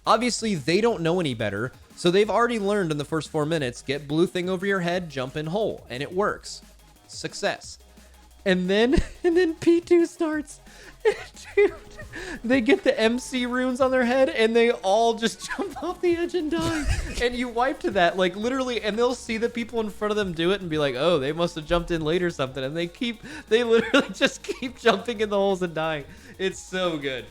Obviously, they don't know any better, so they've already learned in the first 4 minutes, get blue thing over your head, jump in hole, and it works. Success. And then P2 starts. Dude, they get the MC runes on their head, and they all just jump off the edge and die. And you wipe to that, like, literally, and they'll see the people in front of them do it and be like, oh, they must have jumped in late or something. And they literally just keep jumping in the holes and dying. It's so good.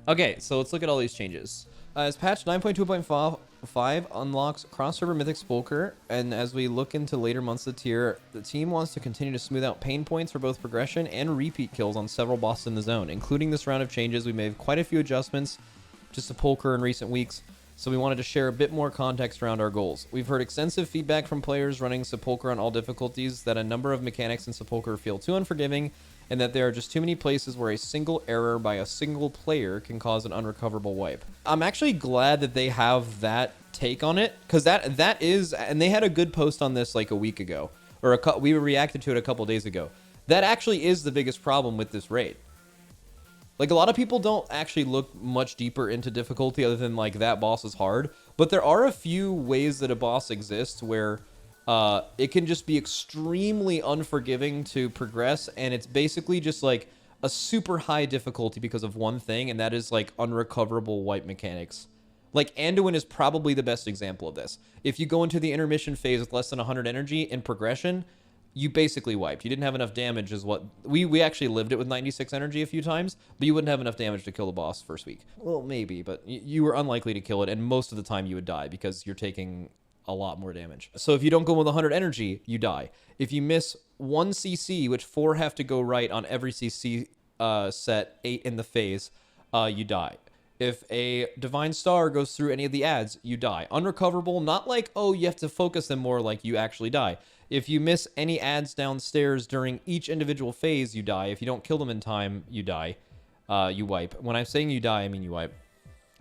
Okay, so let's look at all these changes. As patch 9.2.5 unlocks cross-server Mythic Sepulcher, and as we look into later months of the tier, the team wants to continue to smooth out pain points for both progression and repeat kills on several bosses in the zone. Including this round of changes, we made quite a few adjustments to Sepulcher in recent weeks, so we wanted to share a bit more context around our goals. We've heard extensive feedback from players running Sepulcher on all difficulties that a number of mechanics in Sepulcher feel too unforgiving, and that there are just too many places where a single error by a single player can cause an unrecoverable wipe. I'm actually glad that they have that take on it, because that is, and they had a good post on this like a week ago, or we reacted to it a couple days ago. That actually is the biggest problem with this raid. Like, a lot of people don't actually look much deeper into difficulty other than like that boss is hard, but there are a few ways that a boss exists where it can just be extremely unforgiving to progress, and it's basically just like a super high difficulty because of one thing, and that is like unrecoverable wipe mechanics. Like, Anduin is probably the best example of this. If you go into the intermission phase with less than 100 energy in progression, you basically wiped. You didn't have enough damage is what... We actually lived it with 96 energy a few times, but you wouldn't have enough damage to kill the boss first week. Well, maybe, but you were unlikely to kill it, and most of the time you would die because you're taking a lot more damage. So if you don't go with 100 energy, you die. If you miss 1 CC, which 4 have to go right on every CC set, 8 in the phase, you die. If a Divine Star goes through any of the ads, you die. Unrecoverable, not like, oh, you have to focus them more, like you actually die. If you miss any ads downstairs during each individual phase, you die. If you don't kill them in time, you die. You wipe. When I'm saying you die, I mean you wipe.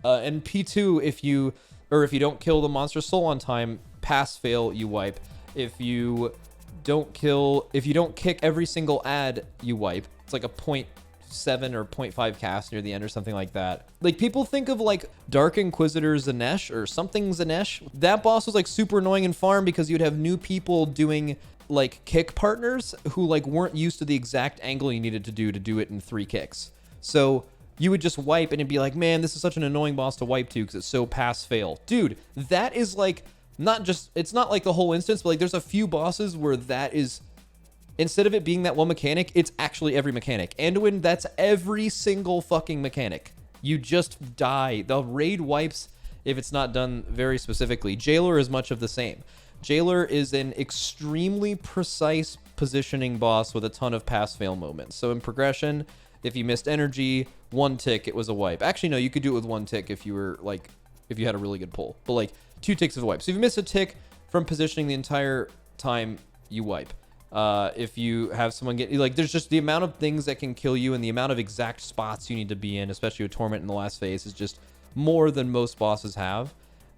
And P2, if you don't kill the monster soul on time, pass fail, you wipe. If you don't kick every single ad, you wipe. It's like a 0.7 or 0.5 cast near the end or something like that. Like, people think of like Dark Inquisitor Zanesh or something Zanesh. That boss was like super annoying in farm because you'd have new people doing like kick partners who like weren't used to the exact angle you needed to do it in 3 kicks. So you would just wipe and it'd be like, man, this is such an annoying boss to wipe to because it's so pass fail. Dude, that is like it's not like the whole instance, but like there's a few bosses where that is, instead of it being that one mechanic, it's actually every mechanic. Anduin, that's every single fucking mechanic. You just die. The raid wipes if it's not done very specifically. Jailer is much of the same. Jailer is an extremely precise positioning boss with a ton of pass-fail moments. So in progression, if you missed energy, 1 tick, it was a wipe. Actually, no, you could do it with 1 tick if you were like, if you had a really good pull. But like 2 ticks of a wipe. So if you miss a tick from positioning the entire time, you wipe. If you have someone get, like, there's just the amount of things that can kill you and the amount of exact spots you need to be in, especially with Torment in the last phase, is just more than most bosses have.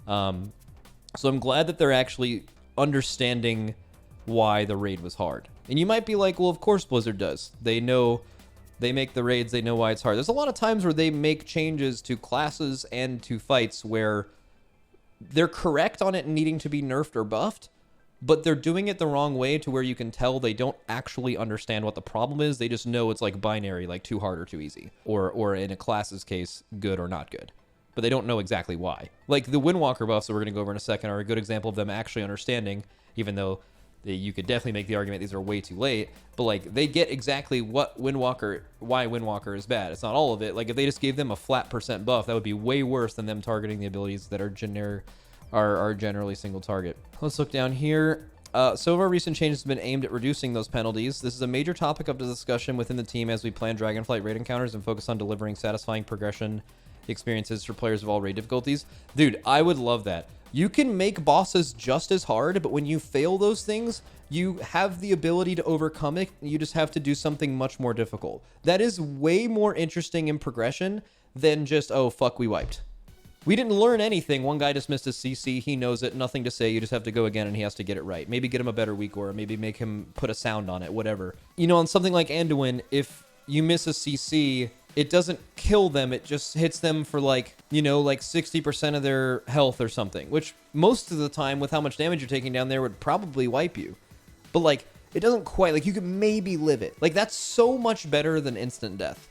So I'm glad that they're actually understanding why the raid was hard. And you might be like, well, of course Blizzard does. They know, they make the raids, they know why it's hard. There's a lot of times where they make changes to classes and to fights where they're correct on it needing to be nerfed or buffed, but they're doing it the wrong way to where you can tell they don't actually understand what the problem is. They just know it's like binary, like too hard or too easy. Or in a class's case, good or not good. But they don't know exactly why. Like the Windwalker buffs that we're going to go over in a second are a good example of them actually understanding, even though you could definitely make the argument these are way too late. But like they get exactly why Windwalker is bad. It's not all of it. Like if they just gave them a flat % buff, that would be way worse than them targeting the abilities that are generally single target. Let's look down here. Some of our recent changes have been aimed at reducing those penalties. This is a major topic of the discussion within the team as we plan Dragonflight raid encounters and focus on delivering satisfying progression experiences for players of all raid difficulties. Dude, I would love that. You can make bosses just as hard, but when you fail those things, you have the ability to overcome it. You just have to do something much more difficult. That is way more interesting in progression than just, oh, fuck, we wiped. We didn't learn anything. One guy just missed his CC. He knows it. Nothing to say. You just have to go again, and he has to get it right. Maybe get him a better weak aura. Maybe make him put a sound on it. Whatever. You know, on something like Anduin, if you miss a CC, it doesn't kill them. It just hits them for like, you know, like 60% of their health or something, which most of the time with how much damage you're taking down there would probably wipe you. But like, it doesn't quite, like you could maybe live it. Like that's so much better than instant death,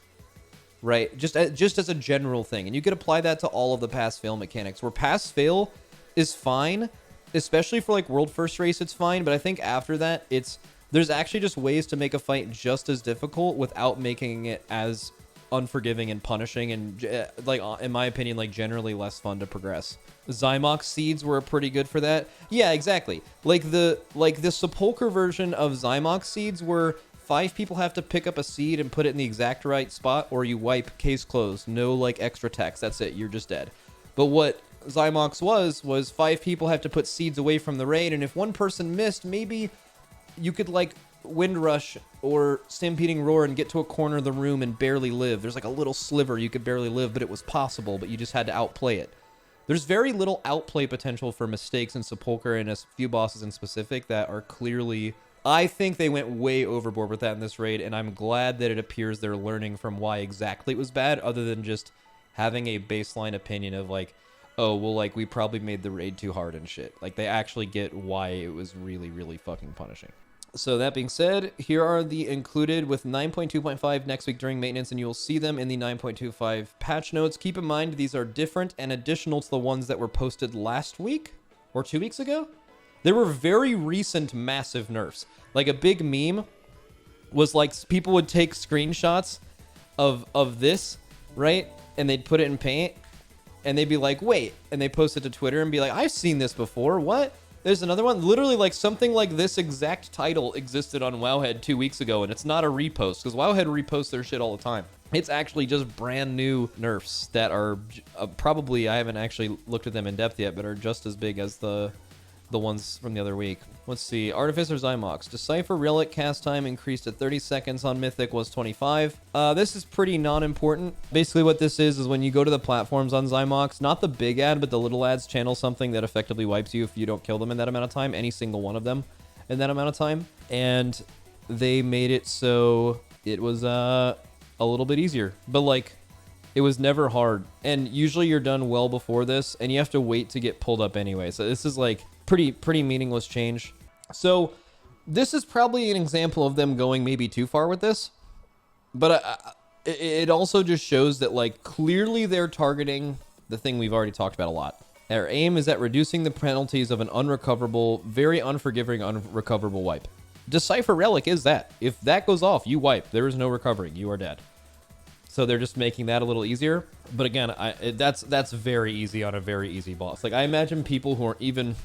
right? Just as a general thing. And you could apply that to all of the pass fail mechanics, where pass fail is fine, especially for like world first race, it's fine. But I think after that, there's actually just ways to make a fight just as difficult without making it as unforgiving and punishing and like in my opinion like generally less fun to progress. Xy'Mox seeds were pretty good for that. Yeah, exactly. Like the Sepulcher version of Xy'Mox seeds were 5 people have to pick up a seed and put it in the exact right spot, or you wipe, case closed, no like extra text, that's it, you're just dead. But what Xy'Mox was 5 people have to put seeds away from the raid, and if one person missed, maybe you could like Wind Rush or Stampeding Roar and get to a corner of the room and barely live. There's like a little sliver you could barely live, but it was possible, but you just had to outplay it. There's very little outplay potential for mistakes in Sepulcher and a few bosses in specific that are clearly... I think they went way overboard with that in this raid, and I'm glad that it appears they're learning from why exactly it was bad, other than just having a baseline opinion of like, oh, well, like, we probably made the raid too hard and shit. Like, they actually get why it was really, really fucking punishing. So that being said, here are the included with 9.2.5 next week during maintenance, and you'll see them in the 9.25 patch notes. Keep in mind, these are different and additional to the ones that were posted last week or 2 weeks ago. There were very recent massive nerfs. Like a big meme was like people would take screenshots of this, right? And they'd put it in paint and they'd be like, wait, and they post it to Twitter and be like, I've seen this before. What? There's another one. Literally like something like this exact title existed on Wowhead 2 weeks ago, and it's not a repost because Wowhead reposts their shit all the time. It's actually just brand new nerfs that are probably, I haven't actually looked at them in depth yet, but are just as big as the ones from the other week. Let's see. Artificer Xy'Mox. Decipher Relic cast time increased to 30 seconds on Mythic, was 25. This is pretty non-important. Basically what this is when you go to the platforms on Xy'Mox, not the big ad, but the little ads channel something that effectively wipes you if you don't kill them in that amount of time, any single one of them in that amount of time. And they made it so it was a little bit easier. But like, it was never hard. And usually you're done well before this, and you have to wait to get pulled up anyway. So this is like pretty meaningless change. So this is probably an example of them going maybe too far with this, but it also just shows that like clearly they're targeting the thing we've already talked about a lot. Their aim is at reducing the penalties of an unrecoverable, very unforgiving unrecoverable wipe. Decipher Relic is that. If that goes off, you wipe. There is no recovering. You are dead. So they're just making that a little easier. But again, that's very easy on a very easy boss. Like I imagine people who are even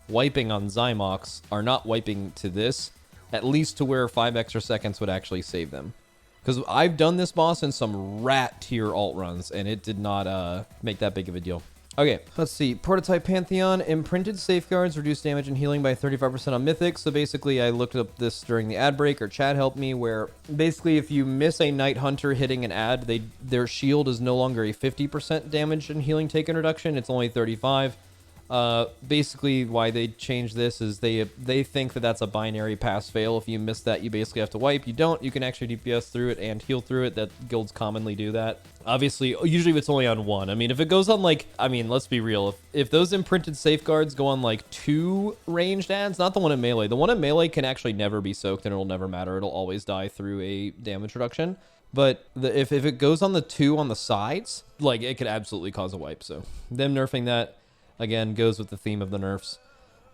wiping on Xy'Mox are not wiping to this, at least to where 5 extra seconds would actually save them. Because I've done this boss in some rat tier alt runs, and it did not make that big of a deal. Okay, let's see. Prototype Pantheon. Imprinted safeguards reduce damage and healing by 35% on Mythic. So basically, I looked up this during the ad break, or Chad helped me, where basically if you miss a Night Hunter hitting an ad, their shield is no longer a 50% damage and healing taken reduction. It's only 35. Basically why they changed this is they think that that's a binary pass fail. If you miss that, you basically have to wipe. You don't, you can actually DPS through it and heal through it. That guilds commonly do that. Obviously, usually if it's only on one. I mean, if it goes on like, I mean, let's be real. If those imprinted safeguards go on like 2 ranged ads, not the one in melee. The one in melee can actually never be soaked and it'll never matter. It'll always die through a damage reduction. But if it goes on the 2 on the sides, like it could absolutely cause a wipe. So them nerfing that, again, goes with the theme of the nerfs.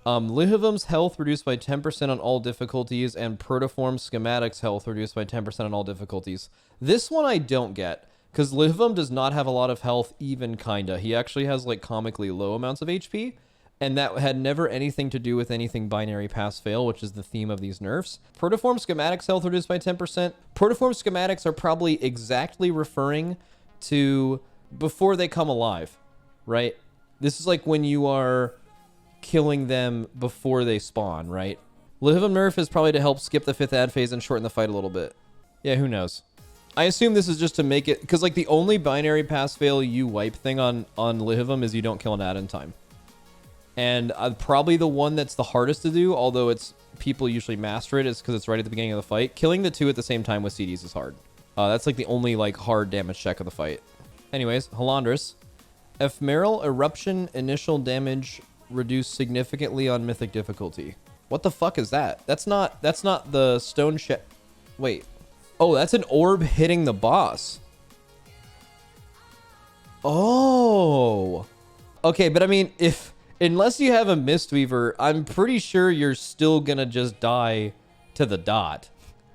Lihuvim's health reduced by 10% on all difficulties, and Protoform Schematic's health reduced by 10% on all difficulties. This one I don't get, because Lihuvim does not have a lot of health, even kinda. He actually has like comically low amounts of HP, and that had never anything to do with anything binary pass-fail, which is the theme of these nerfs. Protoform Schematic's health reduced by 10%. Protoform Schematics are probably exactly referring to before they come alive, right? This is like when you are killing them before they spawn, right? Lihuvim nerf is probably to help skip the 5th ad phase and shorten the fight a little bit. Yeah, who knows? I assume this is just to make it... Because like the only binary pass-fail you wipe thing on Lihuvim is you don't kill an ad in time. And probably the one that's the hardest to do, although it's people usually master it, is because it's right at the beginning of the fight. Killing the 2 at the same time with CDs is hard. That's like the only like hard damage check of the fight. Anyways, Halondrus. Ephemeral Eruption initial damage reduced significantly on mythic difficulty. What the fuck is that? That's not the stone shit. Wait. Oh, that's an orb hitting the boss. Oh. Okay, but I mean, unless you have a Mistweaver, I'm pretty sure you're still gonna just die to the dot.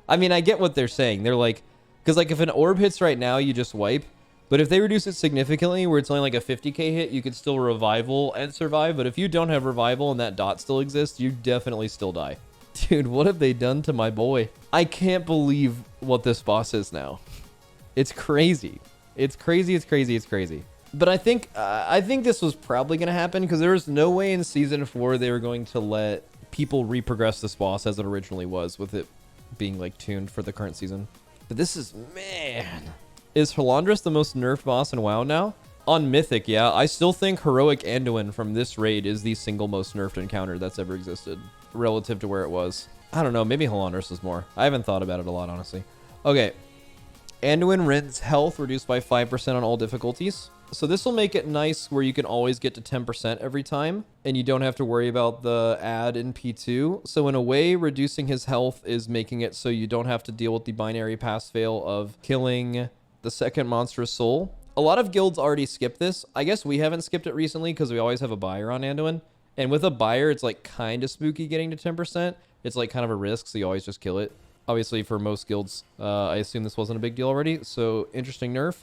I mean, I get what they're saying. They're like, because like if an orb hits right now, you just wipe. But if they reduce it significantly, where it's only like a 50k hit, you could still revival and survive. But if you don't have revival and that dot still exists, you definitely still die. Dude, what have they done to my boy? I can't believe what this boss is now. It's crazy. It's crazy. It's crazy. It's crazy. But I think this was probably going to happen because there was no way in Season 4 they were going to let people reprogress this boss as it originally was, with it being like tuned for the current season. But this is, man... Is Halondrus the most nerfed boss in WoW now? On Mythic, yeah. I still think Heroic Anduin from this raid is the single most nerfed encounter that's ever existed relative to where it was. I don't know. Maybe Halondrus is more. I haven't thought about it a lot, honestly. Okay. Anduin Wrynn's health reduced by 5% on all difficulties. So this will make it nice where you can always get to 10% every time, and you don't have to worry about the add in P2. So in a way, reducing his health is making it so you don't have to deal with the binary pass-fail of killing the second monstrous soul. A lot of guilds already skip this. I guess we haven't skipped it recently because we always have a buyer on Anduin. And with a buyer, it's like kind of spooky getting to 10%. It's like kind of a risk, so you always just kill it. Obviously, for most guilds, I assume this wasn't a big deal already. So, interesting nerf.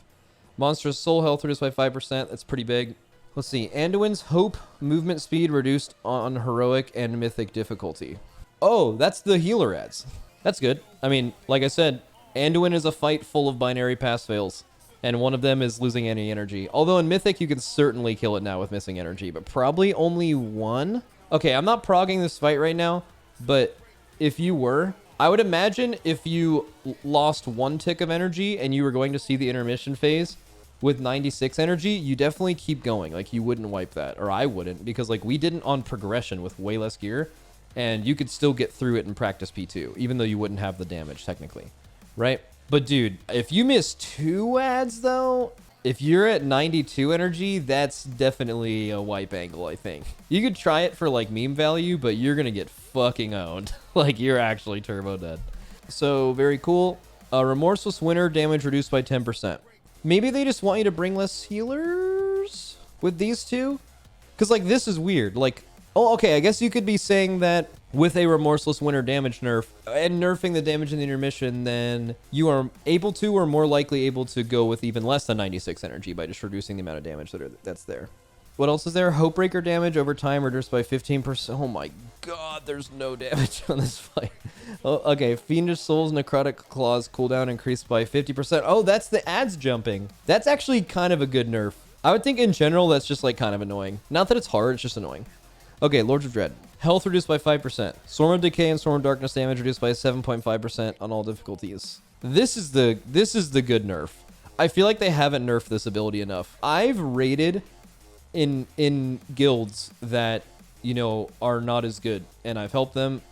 Monstrous soul health reduced by 5%. That's pretty big. Let's see. Anduin's hope movement speed reduced on heroic and mythic difficulty. Oh, that's the healer adds. That's good. I mean, like I said, Anduin is a fight full of binary pass fails, and one of them is losing any energy. Although in Mythic, you can certainly kill it now with missing energy, but probably only one. Okay, I'm not progging this fight right now, but if you were, I would imagine if you lost one tick of energy and you were going to see the intermission phase with 96 energy, you definitely keep going. Like, you wouldn't wipe that, or I wouldn't, because like we didn't on progression with way less gear, and you could still get through it in practice P2, even though you wouldn't have the damage technically. Right? But dude, if you miss 2 adds though, if you're at 92 energy, that's definitely a wipe angle, I think. You could try it for like meme value, but you're gonna get fucking owned. Like, you're actually turbo dead. So, very cool. Remorseless Winter, damage reduced by 10%. Maybe they just want you to bring less healers with these two? Because like, this is weird. Like, oh, okay, I guess you could be saying that with a Remorseless Winter damage nerf and nerfing the damage in the intermission, then you are able to, or more likely able to, go with even less than 96 energy by just reducing the amount of damage that's there. What else is there? Hopebreaker damage over time reduced by 15%. Oh my god, there's no damage on this fight. Oh, okay, Fiendish Soul's Necrotic Claws cooldown increased by 50%. Oh, that's the ads jumping. That's actually kind of a good nerf. I would think in general that's just like kind of annoying. Not that it's hard, it's just annoying. Okay, Lords of Dread. Health reduced by 5%. Storm of Decay and Storm of Darkness damage reduced by 7.5% on all difficulties. This is the good nerf. I feel like they haven't nerfed this ability enough. I've raided in guilds that, you know, are not as good, and I've helped them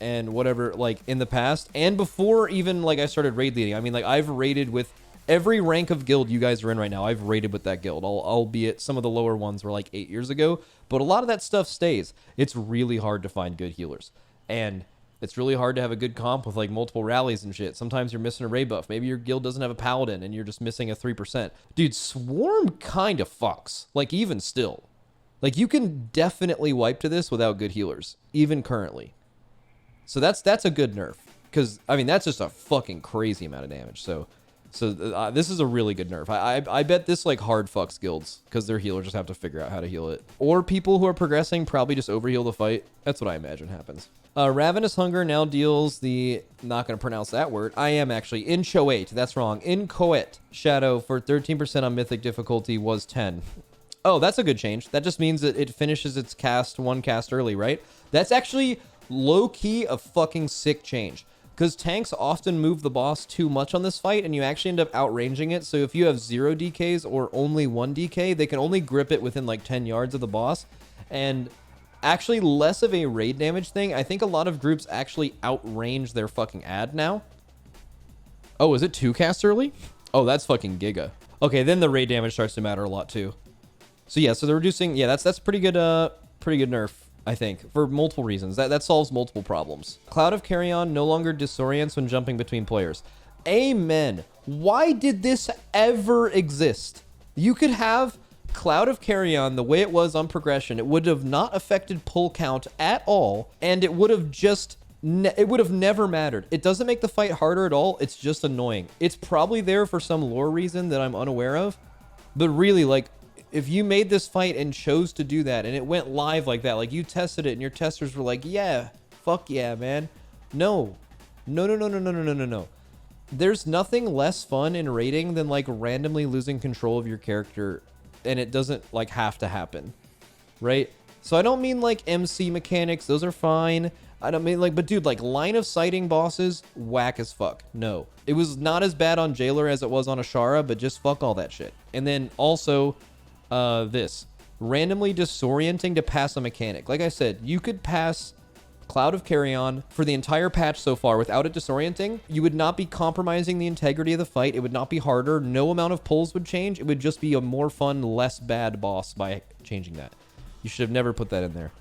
and whatever, like in the past and before even like I started raid leading. I mean, like, I've raided with every rank of guild you guys are in right now. I've raided with that guild, albeit some of the lower ones were like 8 years ago, but a lot of that stuff stays. It's really hard to find good healers, and it's really hard to have a good comp with like multiple rallies and shit. Sometimes you're missing a ray buff. Maybe your guild doesn't have a paladin and you're just missing a 3%. Dude, Swarm kind of fucks. Like, even still. Like, you can definitely wipe to this without good healers, even currently. So that's a good nerf, because I mean, that's just a fucking crazy amount of damage. So this is a really good nerf. I bet this like hard fucks guilds, because their healers just have to figure out how to heal it. Or people who are progressing probably just overheal the fight. That's what I imagine happens. Ravenous Hunger now deals the, not going to pronounce that word. I am actually, Inchoate, that's wrong. Inchoate Shadow for 13% on Mythic difficulty was 10. Oh, that's a good change. That just means that it finishes its one cast early, right? That's actually low-key a fucking sick change, because tanks often move the boss too much on this fight, and you actually end up outranging it. So if you have 0 DKs or only 1 DK, they can only grip it within like 10 yards of the boss. And actually less of a raid damage thing. I think a lot of groups actually outrange their fucking ad now. Oh, is it 2 casts early? Oh, that's fucking giga. Okay, then the raid damage starts to matter a lot too. So yeah, so they're reducing. Yeah, that's pretty good. Pretty good nerf, I think, for multiple reasons. That solves multiple problems. Cloud of Carrion no longer disorients when jumping between players. Amen. Why did this ever exist? You could have Cloud of Carrion the way it was on progression. It would have not affected pull count at all, and it would have just it would have never mattered. It doesn't make the fight harder at all. It's just annoying. It's probably there for some lore reason that I'm unaware of, but really, like, if you made this fight and chose to do that and it went live like that, like you tested it and your testers were like, yeah, fuck yeah, man. No. There's nothing less fun in raiding than like randomly losing control of your character, and it doesn't like have to happen, right? So I don't mean like MC mechanics. Those are fine. I don't mean like, but dude, like line of sighting bosses, whack as fuck. No, it was not as bad on Jailer as it was on Ashara, but just fuck all that shit. And then also this randomly disorienting to pass a mechanic. Like I said, you could pass Cloud of Carrion for the entire patch so far without it disorienting. You would not be compromising the integrity of the fight. It would not be harder. No amount of pulls would change. It would just be a more fun, less bad boss by changing that. You should have never put that in there.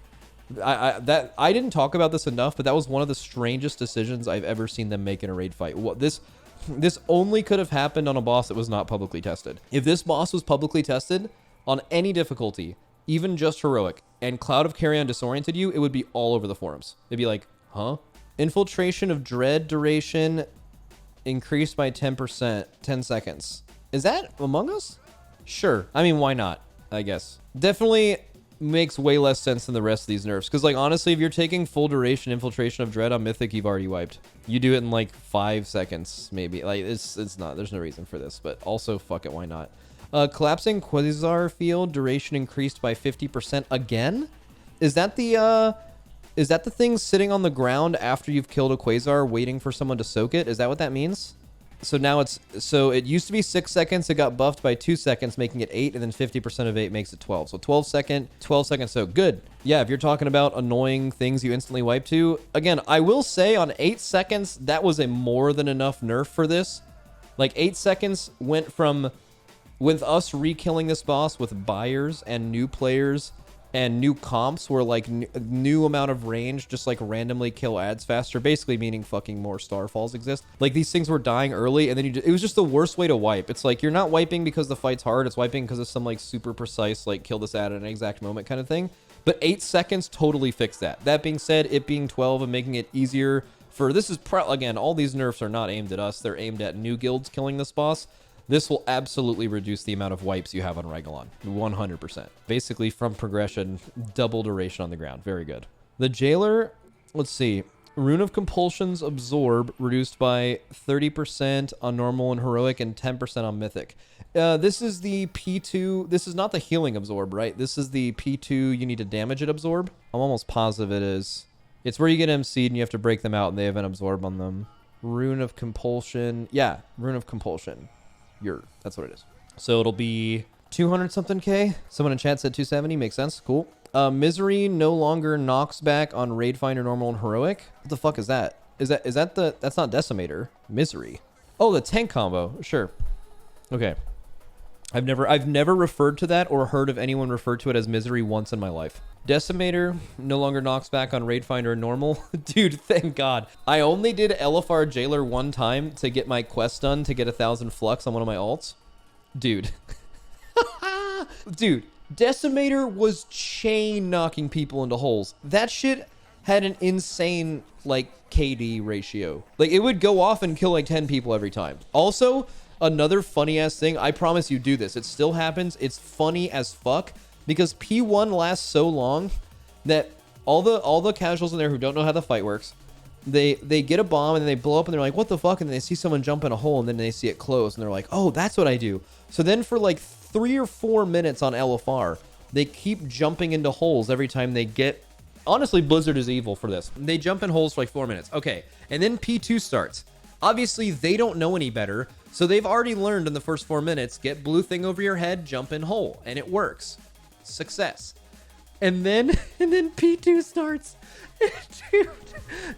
I didn't talk about this enough, but that was one of the strangest decisions I've ever seen them make in a raid fight. This only could have happened on a boss that was not publicly tested. If this boss was publicly tested on any difficulty, even just heroic, and Cloud of Carrion disoriented you, it would be all over the forums. It'd be like, huh? Infiltration of Dread duration increased by 10%, 10 seconds. Is that Among Us? Sure. I mean, why not? I guess. Definitely makes way less sense than the rest of these nerfs. Because, like, honestly, if you're taking full duration Infiltration of Dread on Mythic, you've already wiped. You do it in, like, 5 seconds, maybe. Like, it's not. There's no reason for this. But also, fuck it, why not? Collapsing Quasar field duration increased by 50% again? Is that the thing sitting on the ground after you've killed a Quasar waiting for someone to soak it? Is that what that means? So now it used to be 6 seconds. It got buffed by 2 seconds, making it 8, and then 50% of 8 makes it 12. So 12 seconds. So good. Yeah, if you're talking about annoying things you instantly wipe to, again, I will say on 8 seconds, that was a more than enough nerf for this. Like 8 seconds went from, with us re-killing this boss with buyers and new players and new comps where like new amount of range just like randomly kill ads faster, basically meaning fucking more starfalls exist. Like these things were dying early, and then it was just the worst way to wipe. It's like you're not wiping because the fight's hard, it's wiping because of some like super precise like kill this ad at an exact moment kind of thing. But 8 seconds totally fixed that. That being said, it being 12 and making it easier for, this is again, all these nerfs are not aimed at us, they're aimed at new guilds killing this boss. This will absolutely reduce the amount of wipes you have on Rygelon. 100%. Basically, from progression, double duration on the ground. Very good. The Jailer, let's see. Rune of Compulsion's Absorb reduced by 30% on normal and heroic and 10% on mythic. This is the P2. This is not the healing absorb, right? This is the P2 you need to damage it absorb. I'm almost positive it is. It's where you get MC'd and you have to break them out and they have an absorb on them. Rune of Compulsion. Yeah, Rune of Compulsion. That's what it is. So it'll be 200 something K. Someone in chat said 270. Makes sense. Cool. Misery no longer knocks back on Raid Finder, normal, and heroic. What the fuck is that? Is that the, that's not Decimator. Misery. Oh, the tank combo. Sure. Okay. I've never referred to that or heard of anyone refer to it as Misery once in my life. Decimator no longer knocks back on Raid Finder normal. Dude, thank God. I only did LFR Jailer one time to get my quest done to get 1,000 flux on one of my alts. Dude. Dude, Decimator was chain knocking people into holes. That shit had an insane, like, KD ratio. Like, it would go off and kill, like, 10 people every time. Also, another funny-ass thing, I promise you do this. It still happens. It's funny as fuck. Because P1 lasts so long that all the casuals in there who don't know how the fight works, they get a bomb and then they blow up and they're like, what the fuck? And then they see someone jump in a hole and then they see it close and they're like, oh, that's what I do. So then for like 3 or 4 minutes on LFR, they keep jumping into holes every time they get... Honestly, Blizzard is evil for this. They jump in holes for like 4 minutes. Okay, and then P2 starts. Obviously, they don't know any better, so they've already learned in the first 4 minutes, get blue thing over your head, jump in hole, and it works. Success. And then P2 starts. Dude,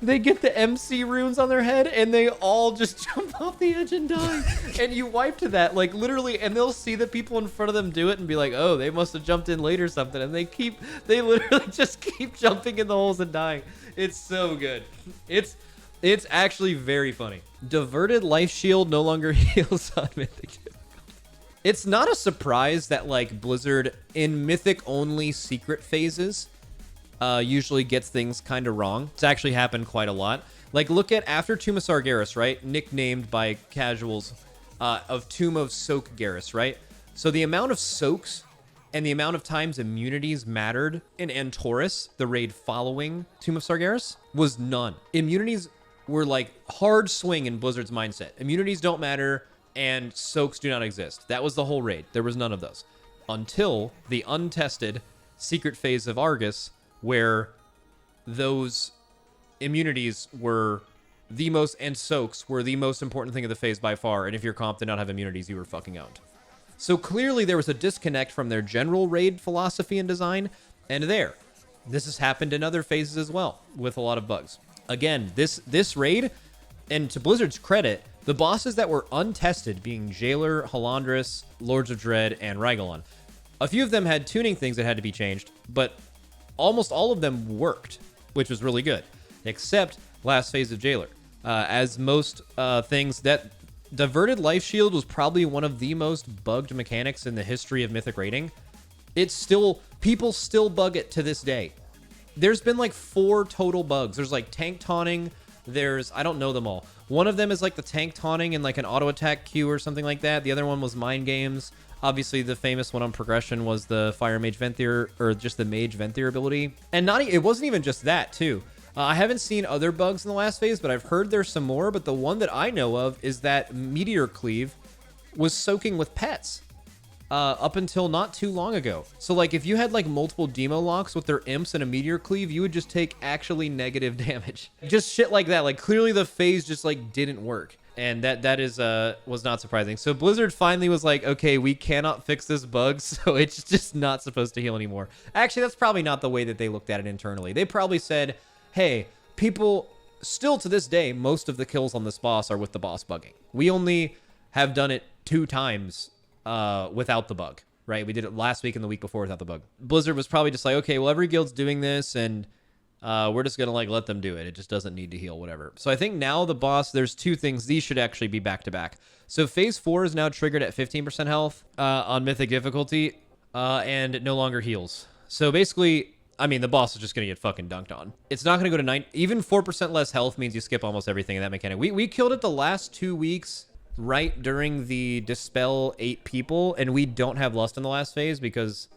they get the MC runes on their head and they all just jump off the edge and die. And you wipe to that, like literally, and they'll see the people in front of them do it and be like, oh, they must have jumped in late or something. And they literally just keep jumping in the holes and dying. It's so good. It's actually very funny. Diverted life shield no longer heals on mythic. It's not a surprise that like Blizzard in mythic only secret phases usually gets things kind of wrong. It's actually happened quite a lot. Like look at after Tomb of Sargeras, right? Nicknamed by casuals of Tomb of Soak Garrus, right? So the amount of soaks and the amount of times immunities mattered in Antorus, the raid following Tomb of Sargeras, was none. Immunities were like hard swing in Blizzard's mindset. Immunities don't matter and soaks do not exist. That was the whole raid. There was none of those until the untested secret phase of Argus, where those immunities were the most, and soaks were the most important thing of the phase by far. And if your comp did not have immunities, you were fucking out. So clearly there was a disconnect from their general raid philosophy and design. And this has happened in other phases as well with a lot of bugs. Again, this raid, and to Blizzard's credit, the bosses that were untested, being Jailer, Halondrus, Lords of Dread, and Rygelon, a few of them had tuning things that had to be changed, but almost all of them worked, which was really good, except last phase of Jailer. As most things, that Diverted Life Shield was probably one of the most bugged mechanics in the history of Mythic raiding. People still bug it to this day. There's been like 4 total bugs. There's like tank taunting. I don't know them all. One of them is like the tank taunting and like an auto attack Q or something like that. The other one was mind games. Obviously, the famous one on progression was the Fire Mage Venthyr, or just the Mage Venthyr ability. And it wasn't even just that, too. I haven't seen other bugs in the last phase, but I've heard there's some more. But the one that I know of is that Meteor Cleave was soaking with pets up until not too long ago. So, like, if you had, like, multiple Demo Locks with their Imps and a Meteor Cleave, you would just take actually negative damage. Just shit like that. Like, clearly the phase just, like, didn't work. And that was not surprising. So Blizzard finally was like, okay, we cannot fix this bug, so it's just not supposed to heal anymore. Actually, that's probably not the way that they looked at it internally. They probably said, hey, people, still to this day, most of the kills on this boss are with the boss bugging. We only have done it 2 times without the bug, right? We did it last week and the week before without the bug. Blizzard was probably just like, okay, well, every guild's doing this, and we're just going to like let them do it. It just doesn't need to heal, whatever. So I think now the boss, there's 2 things. These should actually be back to back. So phase 4 is now triggered at 15% health on mythic difficulty and no longer heals. So basically, I mean, the boss is just going to get fucking dunked on. It's not going to go to 9. Even 4% less health means you skip almost everything in that mechanic. We killed it the last 2 weeks right during the Dispel 8 people, and we don't have Lust in the last phase because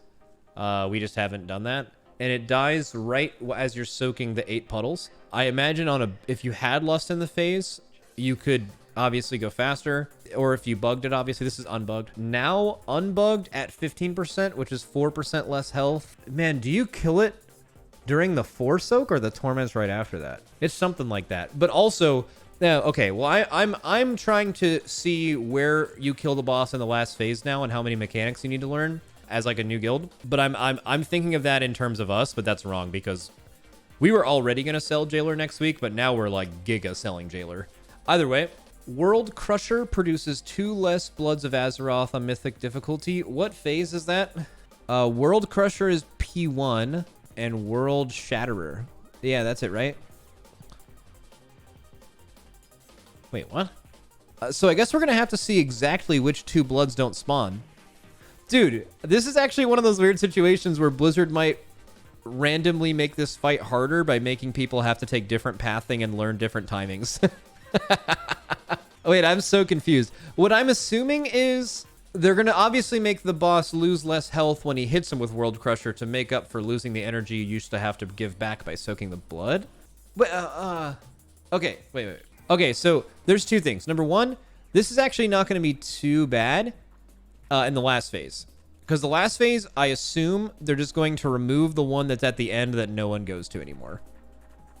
we just haven't done that. And it dies right as you're soaking the 8 puddles. I imagine if you had Lust in the phase, you could obviously go faster. Or if you bugged it, obviously this is unbugged. Now unbugged at 15%, which is 4% less health. Man, do you kill it during the 4 soak or the torments right after that? It's something like that. But also, okay, well I'm trying to see where you kill the boss in the last phase now and how many mechanics you need to learn as like a new guild. But I'm thinking of that in terms of us, but that's wrong because we were already gonna sell Jailer next week, but now we're like giga selling Jailer. Either way, World Crusher produces 2 less Bloods of Azeroth on mythic difficulty. What phase is that? World Crusher is P1 and World Shatterer. Yeah, that's it, right? Wait, what? So I guess we're gonna have to see exactly which 2 Bloods don't spawn. Dude, this is actually one of those weird situations where Blizzard might randomly make this fight harder by making people have to take different pathing and learn different timings. Wait, I'm so confused. What I'm assuming is they're going to obviously make the boss lose less health when he hits him with World Crusher to make up for losing the energy you used to have to give back by soaking the blood. Okay, wait. Okay, so there's 2 things. Number 1, this is actually not going to be too bad in the last phase. Because the last phase, I assume they're just going to remove the one that's at the end that no one goes to anymore.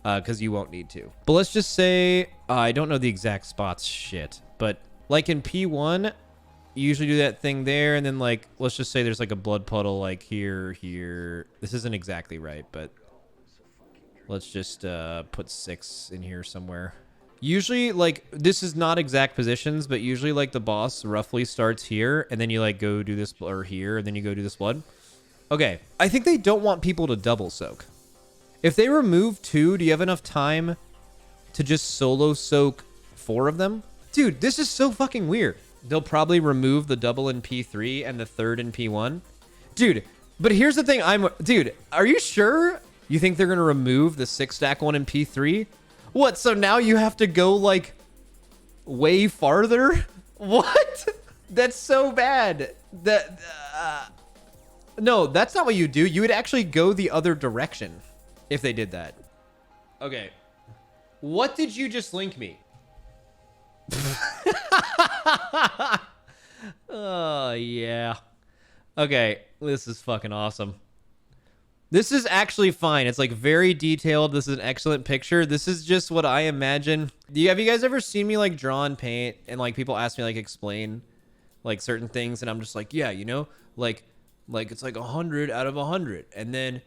Because you won't need to. But let's just say, I don't know the exact spots, shit. But like in P1, you usually do that thing there, and then like let's just say there's like a blood puddle like here. This isn't exactly right, but let's just put 6 in here somewhere. Usually, like, this is not exact positions, but usually, like, the boss roughly starts here, and then you, like, go do this, or here, and then you go do this blood. Okay, I think they don't want people to double soak. If they remove 2, do you have enough time to just solo soak 4 of them? Dude, this is so fucking weird. They'll probably remove the double in P3 and the third in P1. Dude, but here's the thing, dude, are you sure you think they're gonna remove the 6-stack one in P3? What, so now you have to go, like, way farther? What? That's so bad. No, that's not what you do. You would actually go the other direction if they did that. Okay. What did you just link me? Oh, yeah. Okay, this is fucking awesome. This is actually fine. It's like very detailed. This is an excellent picture. This is just what I imagine. Have you guys ever seen me like draw and paint and like people ask me like explain like certain things and I'm just like, yeah, you know, like it's like 100 out of 100. And then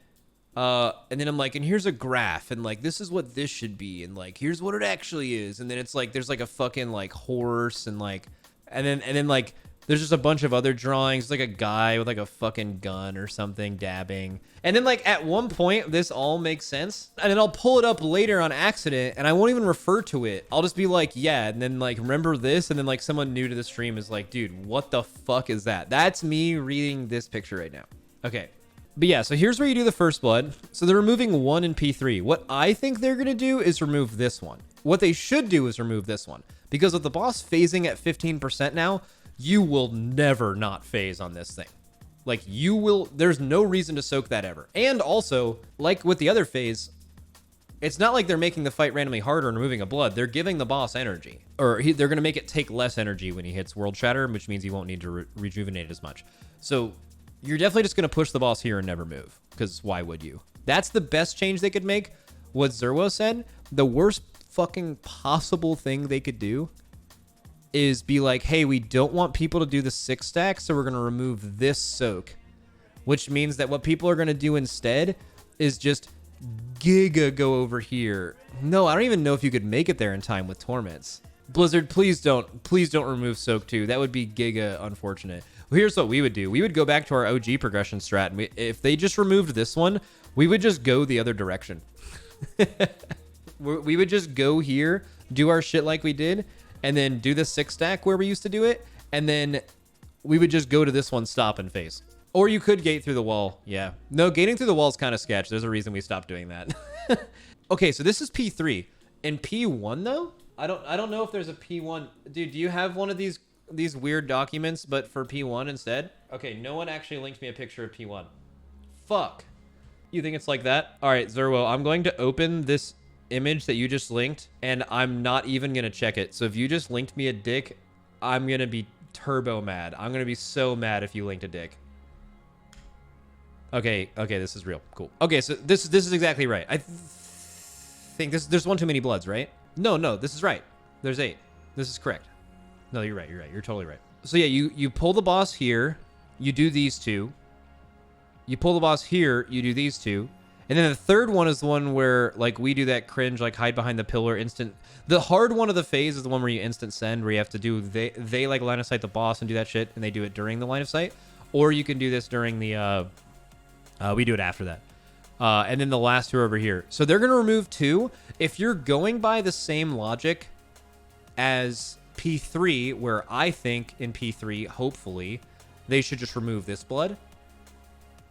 I'm like, and here's a graph and like this is what this should be and like here's what it actually is. And then it's like there's like a fucking like horse and like and then like there's just a bunch of other drawings, like a guy with like a fucking gun or something dabbing. And then like at one point, this all makes sense. And then I'll pull it up later on accident and I won't even refer to it. I'll just be like, yeah. And then like, remember this? And then like someone new to the stream is like, dude, what the fuck is that? That's me reading this picture right now. Okay. But yeah, so here's where you do the first blood. So they're removing 1 in P3. What I think they're going to do is remove this one. What they should do is remove this one. Because with the boss phasing at 15% now, you will never not phase on this thing. Like you will, there's no reason to soak that ever. And also, like with the other phase, it's not like they're making the fight randomly harder and removing a blood. They're giving the boss energy. Or they're going to make it take less energy when he hits World Shatter, which means he won't need to rejuvenate as much. So you're definitely just going to push the boss here and never move. Because why would you? That's the best change they could make. What Zerwo said, the worst fucking possible thing they could do is be like, hey, we don't want people to do the 6-stack, so we're going to remove this soak. Which means that what people are going to do instead is just giga go over here. No, I don't even know if you could make it there in time with Torments. Blizzard, please don't remove soak 2. That would be giga unfortunate. Well, here's what we would do. We would go back to our OG progression strat, and if they just removed this one, we would just go the other direction. We would just go here, do our shit like we did, and then do the 6-stack where we used to do it, and then we would just go to this one, stop, and face. Or you could gate through the wall. Yeah. No, gating through the wall is kind of sketch. There's a reason we stopped doing that. Okay, so this is P3. In P1, though? I don't know if there's a P1. Dude, do you have one of these weird documents, but for P1 instead? Okay, no one actually linked me a picture of P1. Fuck. You think it's like that? All right, Zerwo, I'm going to open this image that you just linked, and I'm not even gonna check it. So if you just linked me a dick, I'm gonna be turbo mad. I'm gonna be so mad if you linked a dick. Okay, this is real. Cool. Okay, so this is exactly right. I think there's one too many bloods, right? No, this is right. There's 8. This is correct. No, you're right. You're totally right. So yeah, you pull the boss here, you do these 2. You pull the boss here, you do these 2. And then the third one is the one where, like, we do that cringe, like, hide behind the pillar, instant. The hard one of the phase is the one where you instant send, where you have to do, they like, line of sight the boss and do that shit, and they do it during the line of sight. Or you can do this during the, we do it after that. And then the last 2 are over here. So they're going to remove 2. If you're going by the same logic as P3, where I think in P3, hopefully, they should just remove this blood.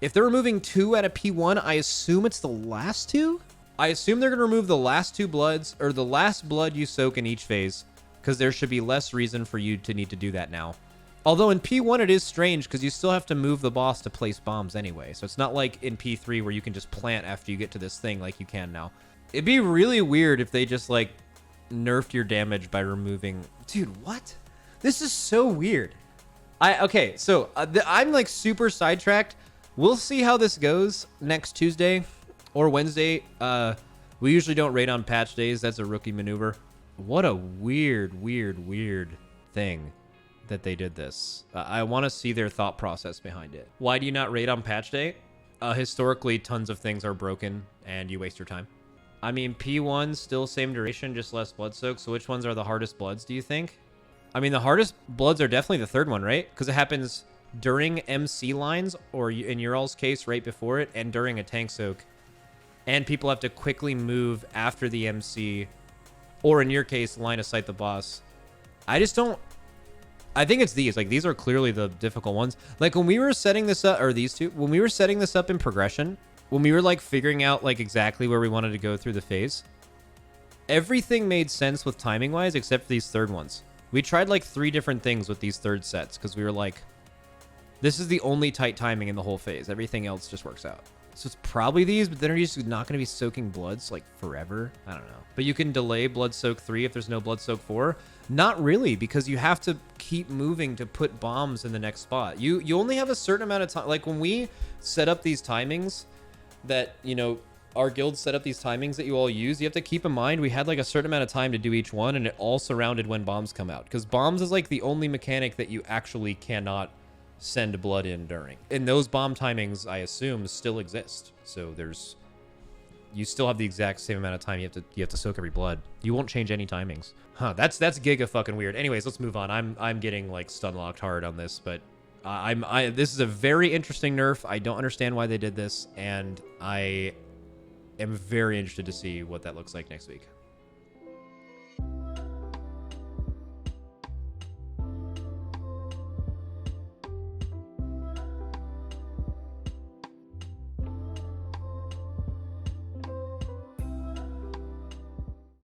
If they're removing 2 out of P1, I assume it's the last 2? I assume they're going to remove the last 2 bloods, or the last blood you soak in each phase, because there should be less reason for you to need to do that now. Although in P1 it is strange, because you still have to move the boss to place bombs anyway, so it's not like in P3 where you can just plant after you get to this thing like you can now. It'd be really weird if they just, like, nerfed your damage by removing... Dude, what? This is so weird. Okay, so I'm, like, super sidetracked. We'll see how this goes next Tuesday or Wednesday. We usually don't raid on patch days. That's a rookie maneuver. What a weird thing. that they did this. I want to see their thought process behind it. Why do you not raid on patch day? Historically, tons of things are broken and you waste your time. I mean, P1 still same duration, just less blood soak. So which ones are the hardest bloods, do you think? I mean, the hardest bloods are definitely the third one, right? Because it happens during MC lines, or in your all's case, right before it, and during a tank soak. And people have to quickly move after the MC, or in your case, line of sight the boss. I just don't... I think it's these. Like, these are clearly the difficult ones. Like, when we were setting this up, or these two, when we were setting this up in progression, when we were, like, figuring out, like, exactly where we wanted to go through the phase, everything made sense with timing-wise except for these third ones. We tried, like, 3 different things with these third sets, because we were like, this is the only tight timing in the whole phase. Everything else just works out. So it's probably these, but then are you just not going to be soaking bloods, like, forever? I don't know. But you can delay blood soak 3 if there's no blood soak 4. Not really, because you have to keep moving to put bombs in the next spot. You only have a certain amount of time. Like, when we set up these timings that, you know, our guild set up these timings that you all use, you have to keep in mind we had, like, a certain amount of time to do each one, and it all surrounded when bombs come out. Because bombs is, like, the only mechanic that you actually cannot send blood in during. And those bomb timings, I assume, still exist. So there's... You still have the exact same amount of time you have to soak every blood. You won't change any timings. Huh, that's giga fucking weird. Anyways, let's move on. I'm getting, like, stun locked hard on this, but this is a very interesting nerf. I don't understand why they did this, and I am very interested to see what that looks like next week.